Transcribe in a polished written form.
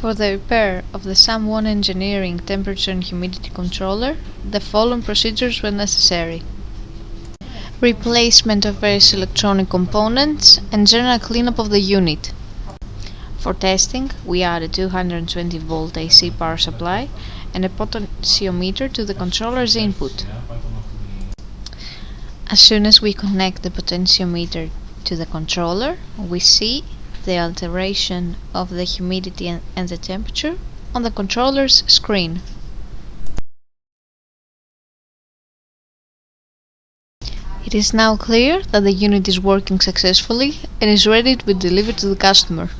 For the repair of the Samwon Engineering temperature and humidity controller, the following procedures were necessary: replacement of various electronic components and general cleanup of the unit. For testing, we added 220 volt AC power supply and a potentiometer to the controller's input. As soon as we connect the potentiometer to the controller, we see the alteration of the humidity and the temperature on the controller's screen. It is now clear that the unit is working successfully and is ready to be delivered to the customer.